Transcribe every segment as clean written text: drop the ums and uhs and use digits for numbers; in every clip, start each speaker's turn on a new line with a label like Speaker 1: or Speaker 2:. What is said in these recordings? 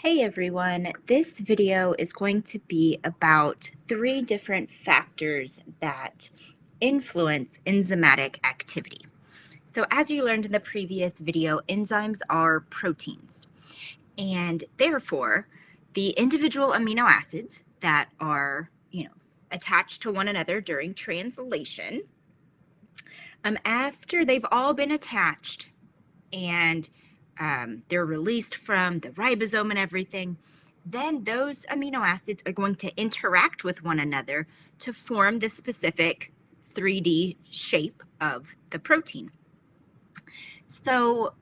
Speaker 1: Hey everyone, this video is going to be about 3 different factors that influence enzymatic activity. So as you learned in the previous video, enzymes are proteins, and therefore the individual amino acids that are, attached to one another during translation, after they've all been attached and they're released from the ribosome and everything, then those amino acids are going to interact with one another to form the specific 3D shape of the protein. So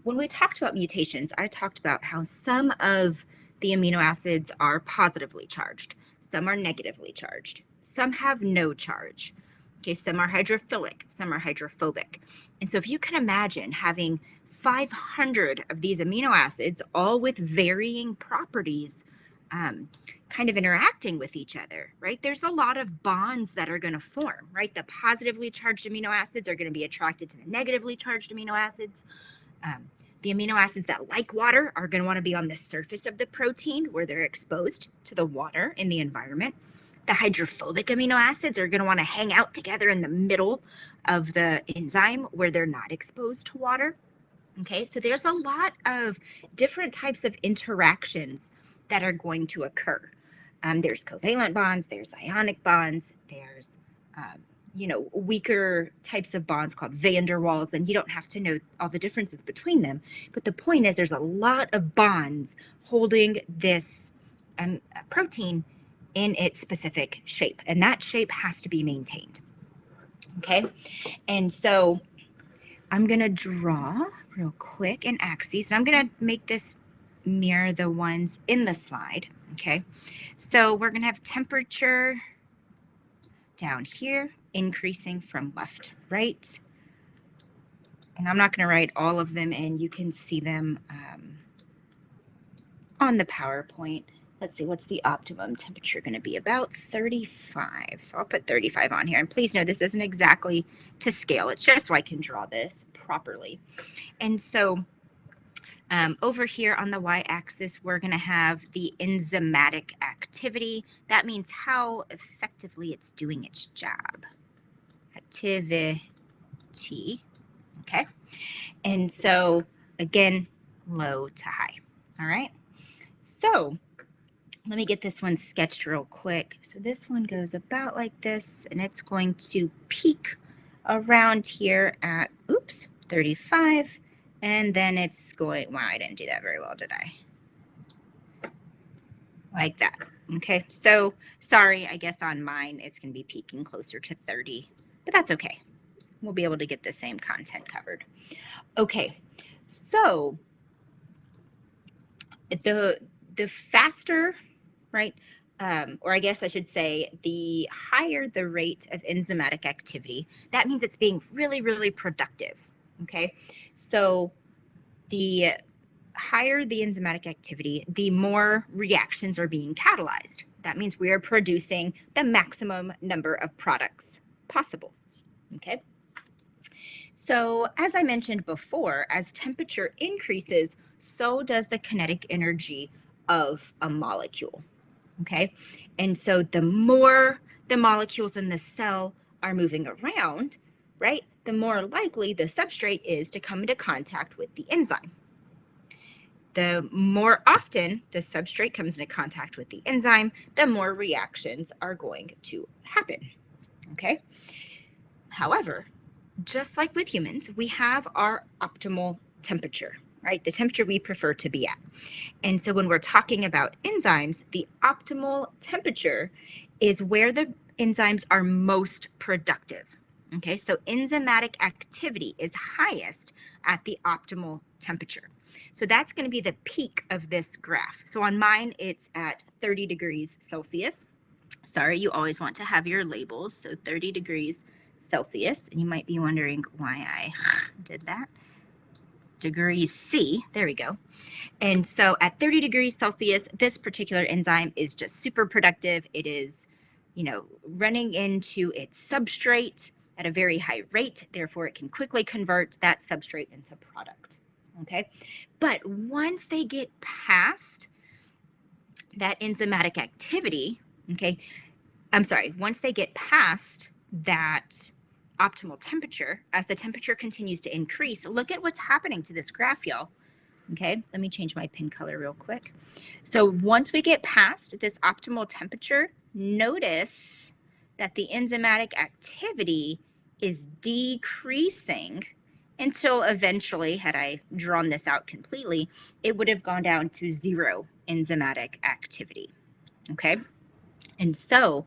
Speaker 1: when we talked about mutations, I talked about how some of the amino acids are positively charged, some are negatively charged, some have no charge. Okay, some are hydrophilic, some are hydrophobic. And so if you can imagine having 500 of these amino acids, all with varying properties, kind of interacting with each other, right? There's a lot of bonds that are going to form, right? The positively charged amino acids are going to be attracted to the negatively charged amino acids. The amino acids that like water are going to want to be on the surface of the protein where they're exposed to the water in the environment. The hydrophobic amino acids are going to want to hang out together in the middle of the enzyme where they're not exposed to water. Okay, so there's a lot of different types of interactions that are going to occur. There's covalent bonds, there's ionic bonds, there's weaker types of bonds called van der Waals, and you don't have to know all the differences between them. But the point is there's a lot of bonds holding this protein in its specific shape, and that shape has to be maintained. Okay, and so I'm going to draw real quick an axis, and I'm going to make this mirror the ones in the slide. Okay, so we're going to have temperature down here increasing from left to right, and I'm not going to write all of them in. You can see them on the PowerPoint. Let's see, what's the optimum temperature going to be? About 35. So I'll put 35 on here. And please know this isn't exactly to scale. It's just so I can draw this properly. And so over here on the y-axis, we're going to have the enzymatic activity. That means how effectively it's doing its job. Activity. Okay. And so, again, low to high. All right. So let me get this one sketched real quick. So this one goes about like this, and it's going to peak around here at, 35. And then it's going, wow, I didn't do that very well, did I? Like that. Okay, so sorry, I guess on mine it's going to be peaking closer to 30, but that's okay. We'll be able to get the same content covered. Okay, so the faster, right, or I guess I should say the higher the rate of enzymatic activity, that means it's being really, really productive. Okay, so the higher the enzymatic activity, the more reactions are being catalyzed. That means we are producing the maximum number of products possible. Okay. So as I mentioned before, as temperature increases, so does the kinetic energy of a molecule. Okay. And so the more the molecules in the cell are moving around, right, the more likely the substrate is to come into contact with the enzyme. The more often the substrate comes into contact with the enzyme, the more reactions are going to happen. Okay. However, just like with humans, we have our optimal temperature, right? The temperature we prefer to be at. And so when we're talking about enzymes, the optimal temperature is where the enzymes are most productive. Okay, so enzymatic activity is highest at the optimal temperature. So that's going to be the peak of this graph. So on mine, it's at 30 degrees Celsius. Sorry, you always want to have your labels. So 30 degrees Celsius. And you might be wondering why I did that. Degrees C, there we go. And so at 30 degrees Celsius, this particular enzyme is just super productive. It is, running into its substrate at a very high rate. Therefore, it can quickly convert that substrate into product. Okay. But once they get past that enzymatic activity, okay, I'm sorry, once they get past that optimal temperature, as the temperature continues to increase, look at what's happening to this graph, y'all. Okay, let me change my pen color real quick. So once we get past this optimal temperature, notice that the enzymatic activity is decreasing until eventually, had I drawn this out completely, it would have gone down to 0 enzymatic activity. Okay, and so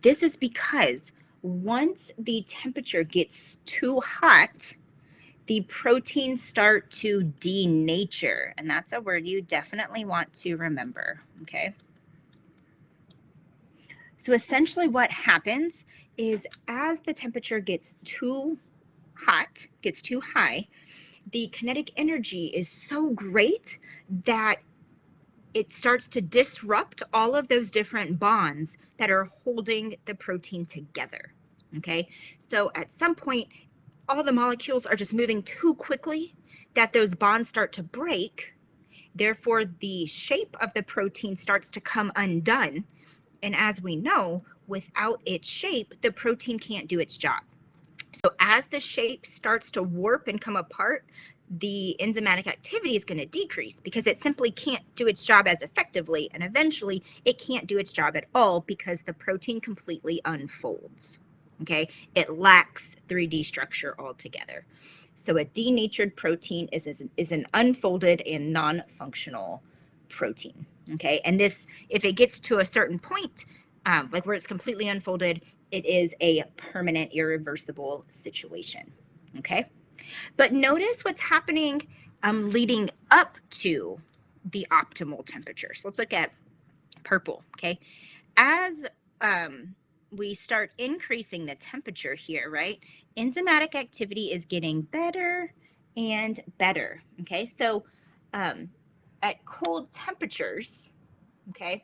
Speaker 1: this is because once the temperature gets too hot, the proteins start to denature, and that's a word you definitely want to remember, okay? So essentially what happens is as the temperature gets too hot, gets too high, the kinetic energy is so great that it starts to disrupt all of those different bonds that are holding the protein together, okay? So at some point, all the molecules are just moving too quickly that those bonds start to break. Therefore, the shape of the protein starts to come undone. And as we know, without its shape, the protein can't do its job. So as the shape starts to warp and come apart, the enzymatic activity is going to decrease because it simply can't do its job as effectively, and eventually it can't do its job at all because the protein completely unfolds. Okay, it lacks 3D structure altogether. So a denatured protein is an unfolded and non-functional protein. Okay, and this, if it gets to a certain point, like where it's completely unfolded, it is a permanent, irreversible situation. Okay, but notice what's happening leading up to the optimal temperature. So let's look at purple. Okay, as we start increasing the temperature here, right, enzymatic activity is getting better and better. Okay, so at cold temperatures, okay,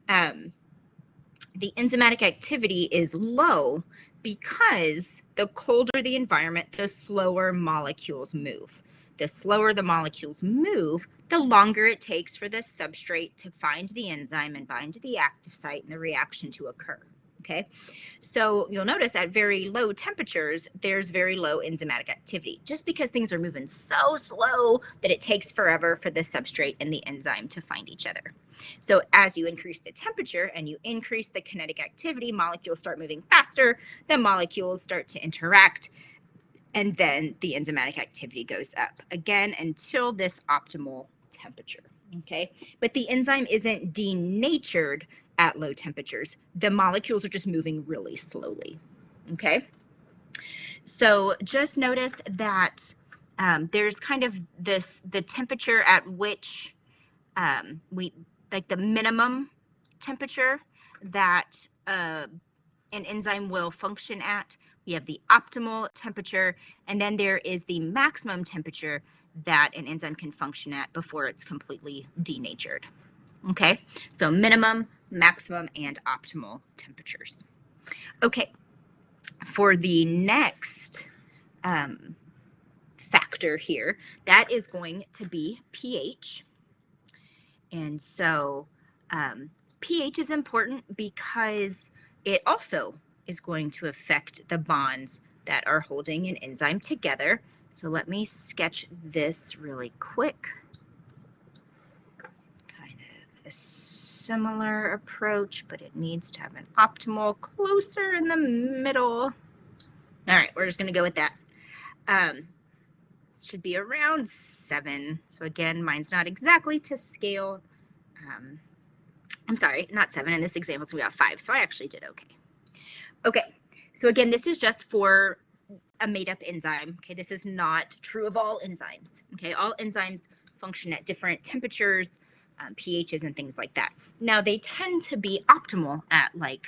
Speaker 1: the enzymatic activity is low because the colder the environment, the slower molecules move. The slower the molecules move, the longer it takes for the substrate to find the enzyme and bind to the active site and the reaction to occur. Okay, so you'll notice at very low temperatures, there's very low enzymatic activity, just because things are moving so slow that it takes forever for the substrate and the enzyme to find each other. So as you increase the temperature and you increase the kinetic activity, molecules start moving faster, the molecules start to interact, and then the enzymatic activity goes up again until this optimal temperature. Okay, but the enzyme isn't denatured at low temperatures. The molecules are just moving really slowly. Okay, so just notice that there's kind of the temperature at which like the minimum temperature that an enzyme will function at. We have the optimal temperature, and then there is the maximum temperature that an enzyme can function at before it's completely denatured. Okay, so minimum, maximum, and optimal temperatures. Okay, for the next factor here, that is going to be pH. And so pH is important because it also is going to affect the bonds that are holding an enzyme together. So let me sketch this really quick. Kind of a similar approach, but it needs to have an optimal closer in the middle. All right, we're just going to go with that. This should be around 7. So again, mine's not exactly to scale. I'm sorry, not 7 in this example, so we have 5. So I actually did okay. Okay, so again, this is just for a made-up enzyme. Okay, this is not true of all enzymes. Okay, all enzymes function at different temperatures, pHs, and things like that. Now, they tend to be optimal at like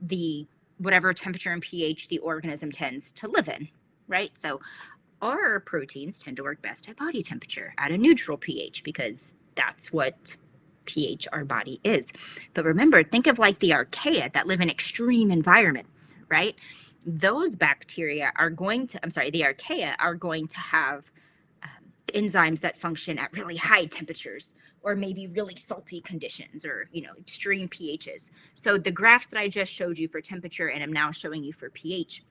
Speaker 1: the whatever temperature and pH the organism tends to live in, right? So our proteins tend to work best at body temperature, at a neutral pH, because that's what pH our body is. But remember, think of like the archaea that live in extreme environments, right? Those bacteria are going to, the archaea are going to have enzymes that function at really high temperatures, or maybe really salty conditions, or extreme pHs. So the graphs that I just showed you for temperature and I'm now showing you for pH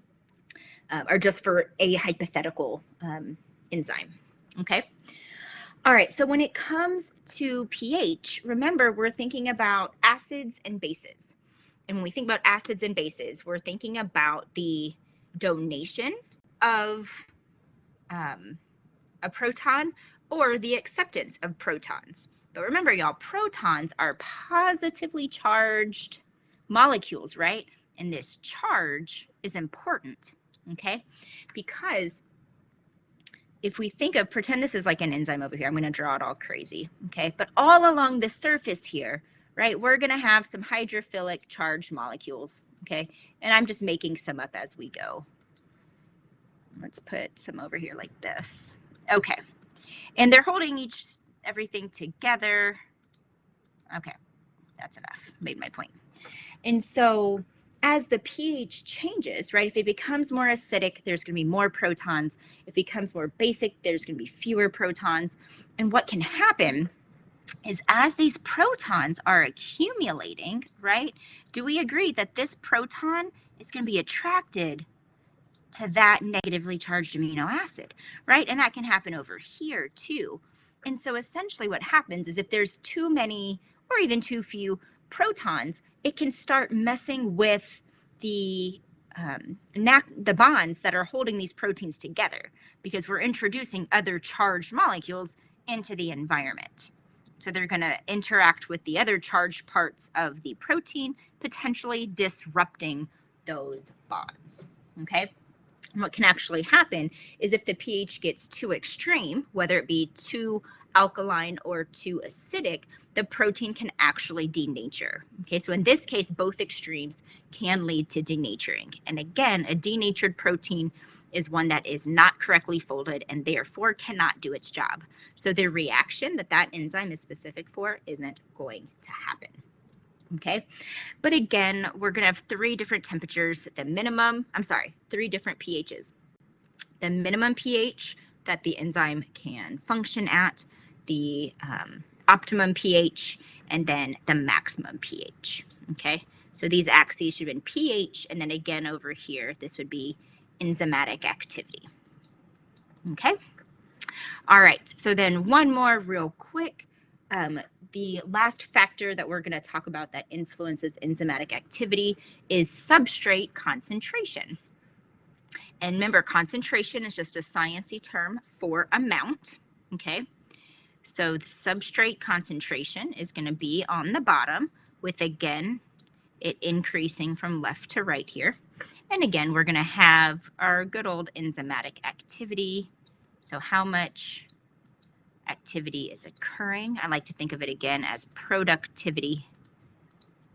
Speaker 1: are just for a hypothetical enzyme. Okay. All right, so when it comes to pH, remember we're thinking about acids and bases. And when we think about acids and bases, we're thinking about the donation of a proton or the acceptance of protons. But remember, y'all, protons are positively charged molecules, right? And this charge is important, okay? Because if we think of, pretend this is like an enzyme over here. I'm going to draw it all crazy, okay? But all along the surface here, right, we're going to have some hydrophilic charged molecules, okay? And I'm just making some up as we go. Let's put some over here like this. Okay. And they're holding everything together. Okay, that's enough. Made my point. And so as the pH changes, right, if it becomes more acidic, there's going to be more protons. If it becomes more basic, there's going to be fewer protons. And what can happen is as these protons are accumulating, right, do we agree that this proton is going to be attracted to that negatively charged amino acid, right? And that can happen over here too. And so essentially what happens is if there's too many or even too few protons, it can start messing with the bonds that are holding these proteins together, because we're introducing other charged molecules into the environment. So they're going to interact with the other charged parts of the protein, potentially disrupting those bonds, okay? And what can actually happen is if the pH gets too extreme, whether it be too alkaline or too acidic, the protein can actually denature. Okay, so in this case, both extremes can lead to denaturing. And again, a denatured protein is one that is not correctly folded and therefore cannot do its job. So the reaction that enzyme is specific for isn't going to happen. Okay, but again, we're going to have three different temperatures, three different pHs. The minimum pH that the enzyme can function at, the optimum pH, and then the maximum pH. Okay, so these axes should have been pH, and then again over here, this would be enzymatic activity. Okay, all right, so then one more real quick. The last factor that we're going to talk about that influences enzymatic activity is substrate concentration. And remember, concentration is just a sciencey term for amount, okay? So the substrate concentration is going to be on the bottom with, again, it increasing from left to right here. And again, we're going to have our good old enzymatic activity. So how much activity is occurring. I like to think of it again as productivity.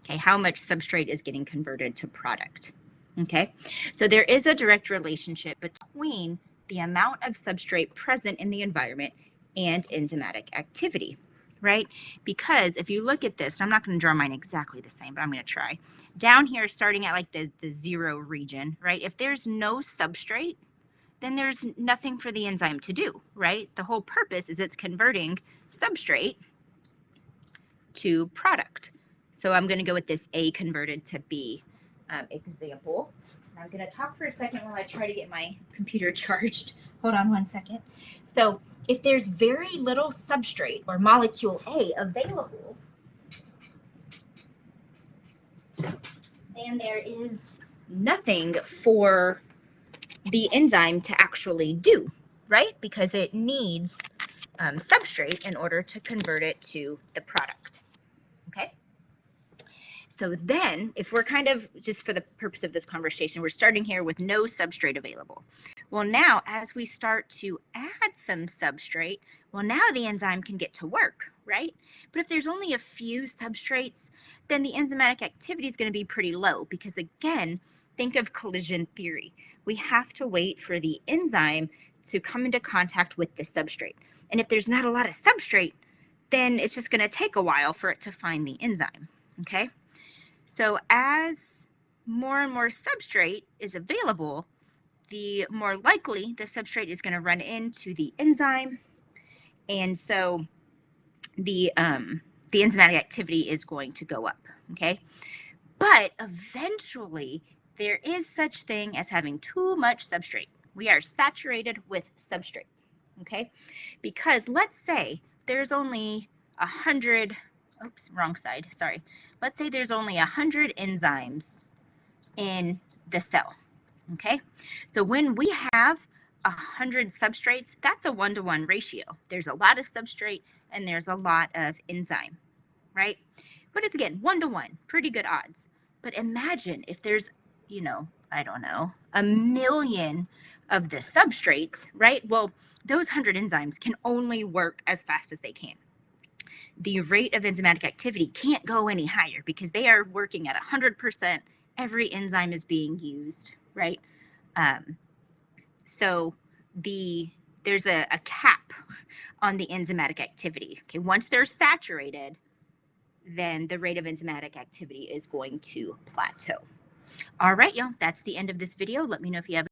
Speaker 1: Okay, how much substrate is getting converted to product. Okay, so there is a direct relationship between the amount of substrate present in the environment and enzymatic activity, right? Because if you look at this, and I'm not going to draw mine exactly the same, but I'm going to try. Down here, starting at like the 0 region, right? If there's no substrate, then there's nothing for the enzyme to do, right? The whole purpose is it's converting substrate to product. So I'm going to go with this A converted to B example. I'm going to talk for a second while I try to get my computer charged. Hold on one second. So if there's very little substrate or molecule A available, then there is nothing for the enzyme to actually do, right? Because it needs substrate in order to convert it to the product, okay? So then, if we're kind of, just for the purpose of this conversation, we're starting here with no substrate available. Well, now, as we start to add some substrate, well, now the enzyme can get to work, right? But if there's only a few substrates, then the enzymatic activity is going to be pretty low because, again, think of collision theory. We have to wait for the enzyme to come into contact with the substrate. And if there's not a lot of substrate, then it's just going to take a while for it to find the enzyme, okay? So as more and more substrate is available, the more likely the substrate is going to run into the enzyme, And so the enzymatic activity is going to go up, okay? But eventually, there is such thing as having too much substrate. We are saturated with substrate, okay? Because let's say there's only 100, oops, wrong side, sorry. Let's say there's only 100 enzymes in the cell, okay? So when we have 100 substrates, that's a 1-to-1 ratio. There's a lot of substrate and there's a lot of enzyme, right? But it's again, 1-to-1, pretty good odds. But imagine if there's, you know, I don't know, 1,000,000 of the substrates, right? Well, those 100 enzymes can only work as fast as they can. The rate of enzymatic activity can't go any higher because they are working at 100%. Every enzyme is being used, right? So there's a cap on the enzymatic activity. Okay, once they're saturated, then the rate of enzymatic activity is going to plateau. All right, y'all, that's the end of this video. Let me know if you have